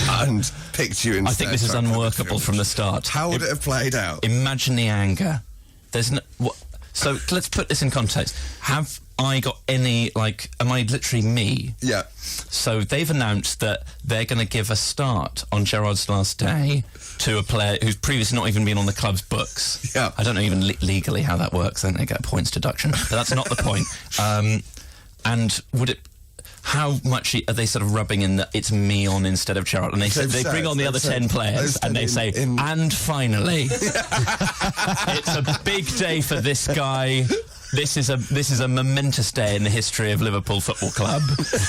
and picked you instead, I think this is unworkable from the start. How would it have played out? Imagine the anger. There's no. So let's put this in context. Have I got any, am I literally me? Yeah. So they've announced that they're going to give a start on Gerrard's last day to a player who's previously not even been on the club's books. Yeah. I don't know even legally how that works. I think they get a points deduction. But that's not the point. And would it... How much are they sort of rubbing in that it's me on instead of Gerrard? And they bring on the other 10 players and they say, and finally, it's a big day for this guy. This is a momentous day in the history of Liverpool Football Club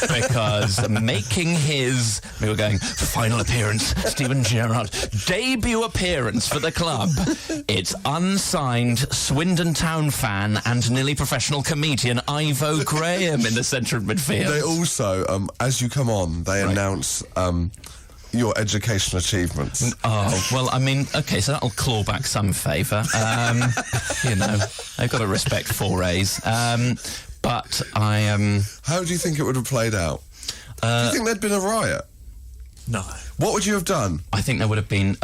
because making his... We were going, final appearance, Steven Gerrard, debut appearance for the club. It's unsigned Swindon Town fan and nearly professional comedian Ivo Graham in the centre of midfield. They also, as you come on, they announce... your educational achievements. Oh, well, I mean, OK, so that'll claw back some favour. They've got to respect 4As. But I... How do you think it would have played out? Do you think there'd been a riot? No. What would you have done? I think there would have been...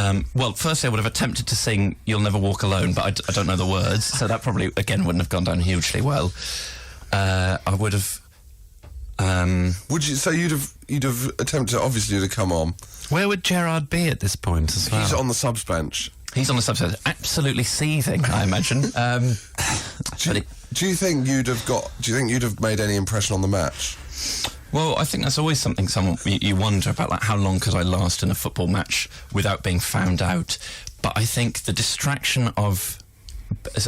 firstly, I would have attempted to sing You'll Never Walk Alone, but I don't know the words, so that probably, again, wouldn't have gone down hugely well. I would have... Would you? So you'd have attempted, obviously, to come on. Where would Gerrard be at this point as well? He's on the subs bench. He's on the subside, absolutely seething, I imagine. Do you think you'd have made any impression on the match? Well, I think that's always something you wonder about, like, how long could I last in a football match without being found out? But I think the distraction of a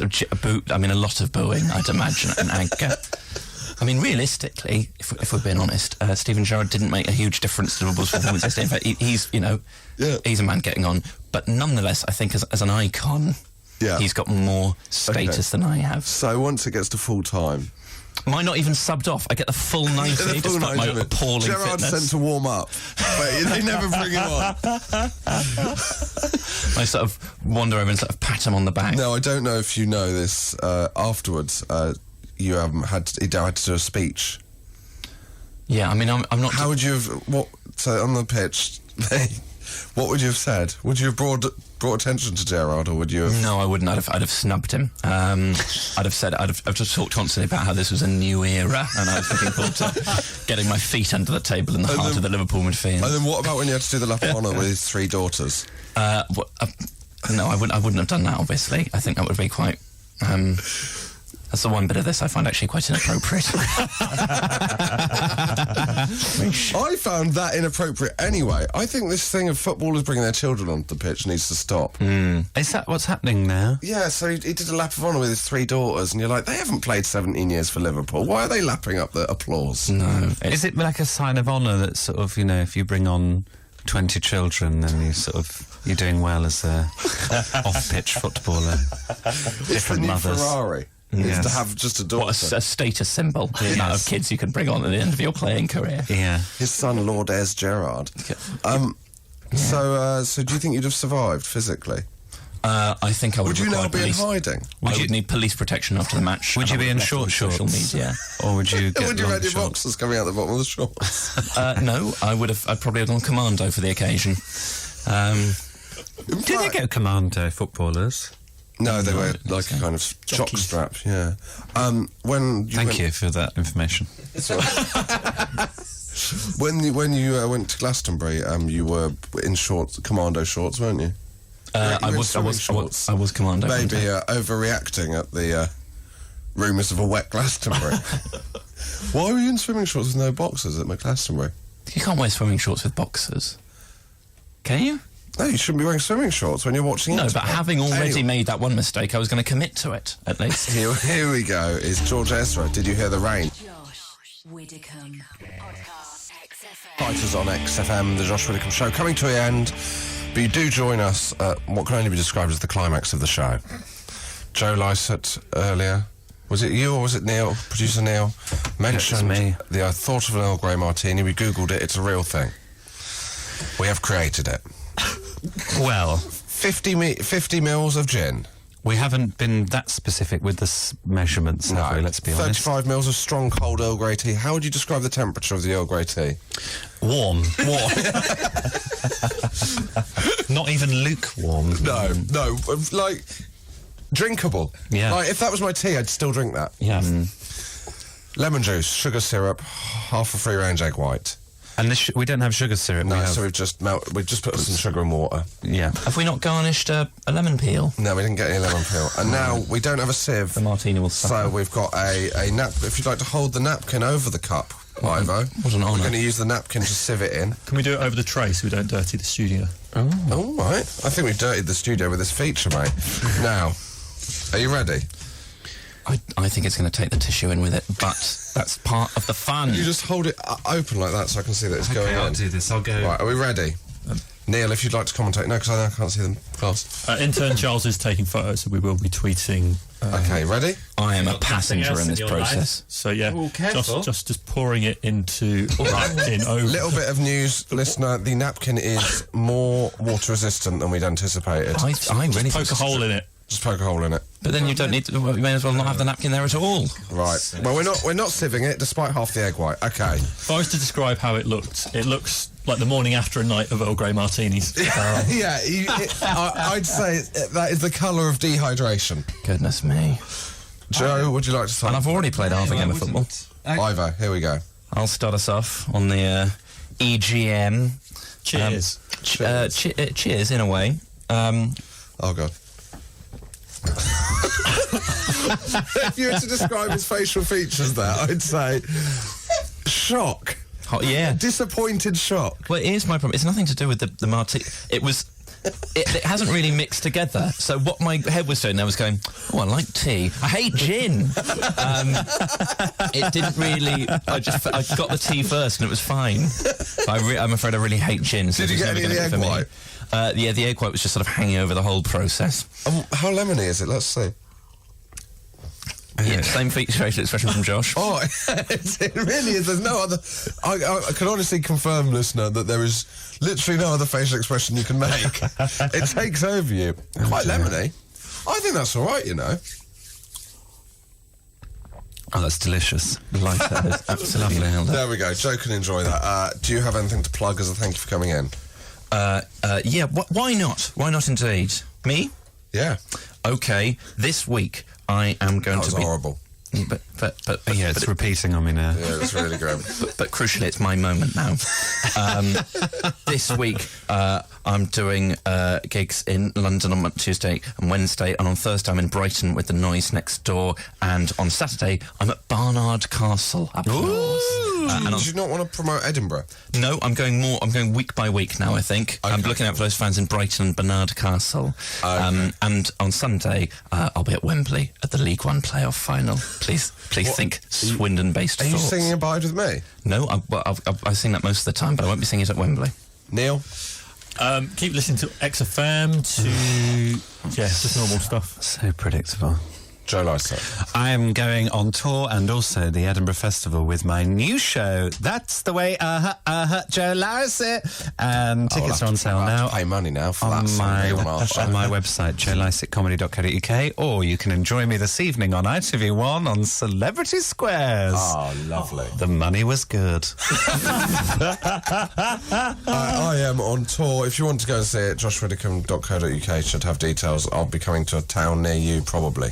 lot of booing, I'd imagine, and anger. I mean, realistically, if we're being honest, Steven Gerrard didn't make a huge difference to Liverpool's performance yesterday. In fact, he's a man getting on. But nonetheless, I think as an icon, he's got more status than I have. So once it gets to full time, might not even subbed off. I get the full 90, despite my appalling Gerrard's fitness. sent to warm up, but they never bring him on. I sort of wander over and sort of pat him on the back. No, I don't know if you know this. Afterwards, you had to do a speech. Yeah, I mean, I'm not... How would you have... So on the pitch, what would you have said? Would you have brought attention to Gerrard, or would you have... No, I wouldn't. I'd have snubbed him. I'd have just talked constantly about how this was a new era, and I was looking forward to getting my feet under the table in the heart of the Liverpool midfield. And then what about when you had to do the lap of honour with his 3 daughters? No, I wouldn't have done that, obviously. I think that would be quite... that's the one bit of this I find actually quite inappropriate. I found that inappropriate anyway. I think this thing of footballers bringing their children onto the pitch needs to stop. Is that what's happening now? Yeah, so he did a lap of honour with his 3 daughters, and you're like, they haven't played 17 years for Liverpool. Why are they lapping up the applause? No. Is it like a sign of honour that sort of, if you bring on 20 children, then you're doing well as a off-pitch footballer? It's the new mothers. Ferrari. Yes. Is to have just a daughter. What a status symbol, the amount of kids you can bring on at the end of your playing career. Yeah. His son, Lord Es Gerrard. So do you think you'd have survived physically? I think I would. Would you now be in hiding? I would need police protection after the match. Would you be in short social shorts? media? Or would you get Would you long have your shorts? boxers coming out the bottom of the shorts? No, I'd probably have gone commando for the occasion. Do they go commando, footballers? No, they were like a kind of jock strap, yeah. Thank you for that information. When you went to Glastonbury, you were in shorts, commando shorts, weren't you? I was commando. Maybe overreacting at the rumours of a wet Glastonbury. Why were you in swimming shorts with no boxers at Glastonbury? You can't wear swimming shorts with boxers. Can you? No, you shouldn't be wearing swimming shorts when you're watching it. No, but having already made that one mistake, I was going to commit to it, at least. Here we go, is George Ezra. Did you hear the rain? Josh Widdicombe. Podcast XFM. Fighters on XFM, the Josh Widdicombe Show, coming to an end. But you do join us at what can only be described as the climax of the show. Joe Lycett earlier, was it you or was it Neil, producer Neil, mentioned the thought of an Earl Grey martini. We Googled it, it's a real thing. We have created it. Well, 50 mils of gin. We haven't been that specific with the measurements, have we? Let's be honest. 35 mils of strong cold Earl Grey tea. How would you describe the temperature of the Earl Grey tea? Warm. Not even lukewarm. No, like drinkable. Yeah. Like if that was my tea, I'd still drink that. Yeah. Lemon juice, sugar syrup, half a free-range egg white. And we don't have sugar syrup. No, so we've just put some sugar and water. Yeah. Have we not garnished a lemon peel? No, we didn't get any lemon peel. And now we don't have a sieve. The martini will suffer. So we've got a nap. If you'd like to hold the napkin over the cup, Ivo. What an honour. We're going to use the napkin to sieve it in. Can we do it over the tray so we don't dirty the studio? Oh, right. I think we've dirtied the studio with this feature, mate. Now, are you ready? I think it's going to take the tissue in with it, but that's part of the fun. You just hold it open like that so I can see that it's going in. I'll do this. I'll go. Right, are we ready? Neil, if you'd like to commentate. No, because I can't see them fast. Intern Charles is taking photos, so we will be tweeting. Okay, ready? I am a passenger in this process. So yeah, Ooh, careful. just pouring it into napkin over. Little bit of news, listener. The napkin is more water resistant than we'd anticipated. I really Poke a hole in it. Just poke a hole in it. But then you don't need to. You may as well not have the napkin there at all. Right. Well, we're not sieving it, despite half the egg white. Okay. If I was to describe how it looks like the morning after a night of Earl Grey martinis. Yeah, I'd say that is the colour of dehydration. Goodness me. Joe, would you like to start? And I've already played half a game of football. Ivo, here we go. I'll start us off on the EGM. Cheers. Cheers in a way. Oh, God. If you were to describe his facial features there, I'd say shock. Oh, yeah. Disappointed shock. Well, here's my problem. It's nothing to do with the martini. It hasn't really mixed together. So what my head was doing, I was going, oh, I like tea. I hate gin. It didn't really. I got the tea first, and it was fine. I'm afraid I really hate gin. So Did you get any of the egg white? Yeah, the egg white was just sort of hanging over the whole process. How lemony is it? Let's see. Yeah, same facial expression from Josh. Oh, it really is. There's no other. I can honestly confirm, listener, that there is literally no other facial expression you can make. It takes over you. Quite lemony. I think that's all right, you know. Oh, that's delicious. Lycett is absolutely nailed it. There we go. Joe can enjoy that. Do you have anything to plug as a thank you for coming in? Yeah, why not? Why not indeed? Me? Yeah. Okay, this week I am going to be... horrible. But Yeah, it's repeating on me now. Yeah, it's really grim. But crucially, it's my moment now. This week, I'm doing gigs in London on Tuesday and Wednesday, and on Thursday I'm in Brighton with The Noise Next Door, and on Saturday I'm at Barnard Castle up north. Did you not want to promote Edinburgh? No, I'm going week by week now, I think. Okay, I'm looking out for those fans in Brighton and Barnard Castle. Okay. And on Sunday, I'll be at Wembley at the League One playoff final. Please think Swindon-based Are you thoughts. singing Abide With Me? No, I sing that most of the time, but I won't be singing it at Wembley. Neil? Keep listening to XFM just normal stuff. So predictable. Joe Lycett. I am going on tour and also the Edinburgh Festival with my new show, That's the Way, Joe Lycett. And tickets are on sale now. Pay money now for on that song my on our show. on my website, joelycettcomedy.co.uk, or you can enjoy me this evening on ITV1 on Celebrity Squares. Oh, lovely. The money was good. I am on tour. If you want to go and see it, joshwiddicombe.co.uk should have details. I'll be coming to a town near you, probably.